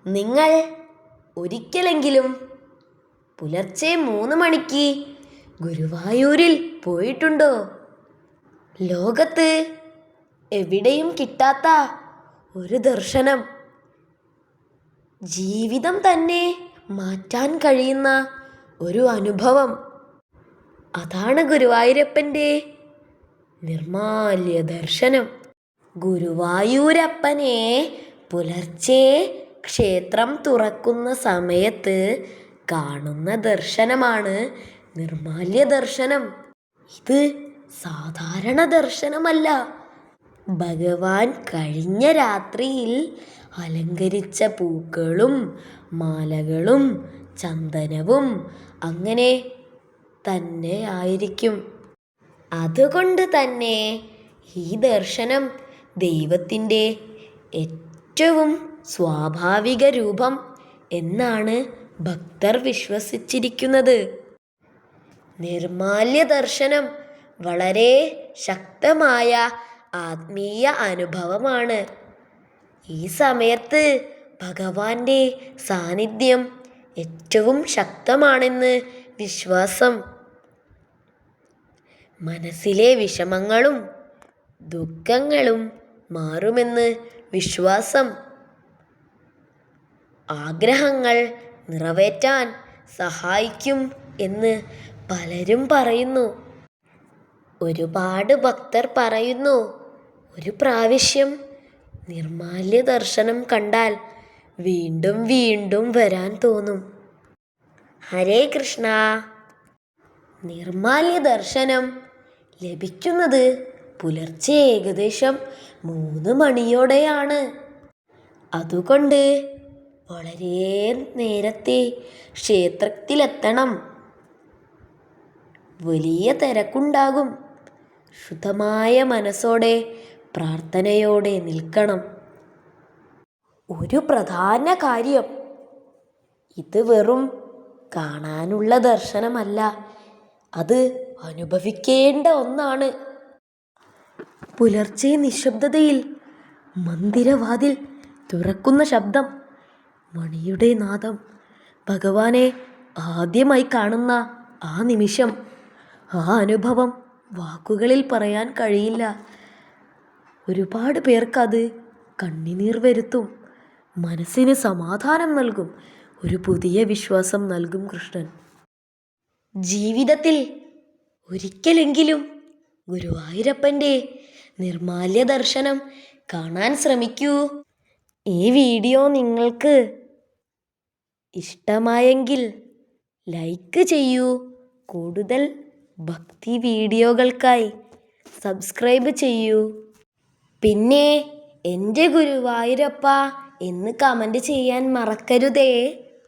നിങ്ങൾ ഒരിക്കലെങ്കിലും പുലർച്ചെ 3 മണിക്ക് ഗുരുവായൂരിൽ പോയിട്ടുണ്ടോ? ലോകത്ത് എവിടെയും കിട്ടാത്ത ഒരു ദർശനം, ജീവിതം തന്നെ മാറ്റാൻ കഴിയുന്ന ഒരു അനുഭവം. അതാണ് ഗുരുവായൂരപ്പൻ്റെ നിർമാല്യ ദർശനം. ഗുരുവായൂരപ്പനെ പുലർച്ചെ ക്ഷേത്രം തുറക്കുന്ന സമയത്ത് കാണുന്ന ദർശനമാണ് നിർമാല്യ ദർശനം. ഇത് സാധാരണ ദർശനമല്ല. ഭഗവാൻ കഴിഞ്ഞ രാത്രിയിൽ അലങ്കരിച്ച പൂക്കളും മാലകളും ചന്ദനവും അങ്ങനെ തന്നെ ആയിരിക്കും. അതുകൊണ്ട് തന്നെ ഈ ദർശനം ദൈവത്തിൻ്റെ ഏറ്റവും സ്വാഭാവിക രൂപം എന്നാണ് ഭക്തർ വിശ്വസിച്ചിരിക്കുന്നത്. നിർമാല്യ ദർശനം വളരെ ശക്തമായ ആത്മീയ അനുഭവമാണ്. ഈ സമയത്ത് ഭഗവാന്റെ സാന്നിധ്യം ഏറ്റവും ശക്തമാണെന്ന് വിശ്വാസം. മനസ്സിലെ വിഷമങ്ങളും ദുഃഖങ്ങളും മാറുമെന്ന് വിശ്വാസം. ആഗ്രഹങ്ങൾ നിറവേറ്റാൻ സഹായിക്കും എന്ന് പലരും പറയുന്നു. ഒരുപാട് ഭക്തർ പറയുന്നു, ഒരു പ്രാവശ്യം നിർമാല്യ ദർശനം കണ്ടാൽ വീണ്ടും വീണ്ടും വരാൻ തോന്നും. ഹരേ കൃഷ്ണ. നിർമാല്യ ദർശനം ലഭിക്കുന്നത് പുലർച്ചെ ഏകദേശം 3 മണിയോടെയാണ്. അതുകൊണ്ട് വളരെ നേരത്തെ ക്ഷേത്രത്തിലെത്തണം. വലിയ തിരക്കുണ്ടാകും. ശുദ്ധമായ മനസ്സോടെ പ്രാർത്ഥനയോടെ നിൽക്കണം. ഒരു പ്രധാന കാര്യം, ഇത് വെറും കാണാനുള്ള ദർശനമല്ല, അത് അനുഭവിക്കേണ്ട ഒന്നാണ്. പുലർച്ചെ നിശബ്ദതയിൽ മന്ദിരവാതിൽ തുറക്കുന്ന ശബ്ദം, മണിയുടെ നാദം, ഭഗവാനെ ആദ്യമായി കാണുന്ന ആ നിമിഷം, ആ അനുഭവം വാക്കുകളിൽ പറയാൻ കഴിയില്ല. ഒരുപാട് പേർക്കത് കണ്ണുനീർ വരുത്തും, മനസ്സിന് സമാധാനം നൽകും, ഒരു പുതിയ വിശ്വാസം നൽകും. കൃഷ്ണൻ ജീവിതത്തിൽ ഒരിക്കലെങ്കിലും ഗുരുവായൂരപ്പൻ്റെ നിർമാല്യ ദർശനം കാണാൻ ശ്രമിക്കൂ. ഈ വീഡിയോ നിങ്ങൾക്ക് ഇഷ്ടമായെങ്കിൽ ലൈക്ക് ചെയ്യൂ. കൂടുതൽ ഭക്തി വീഡിയോകൾക്കായി സബ്സ്ക്രൈബ് ചെയ്യൂ. പിന്നെ എൻ്റെ ഗുരുവായൂരപ്പ എന്ന് കമൻറ്റ് ചെയ്യാൻ മറക്കരുതേ.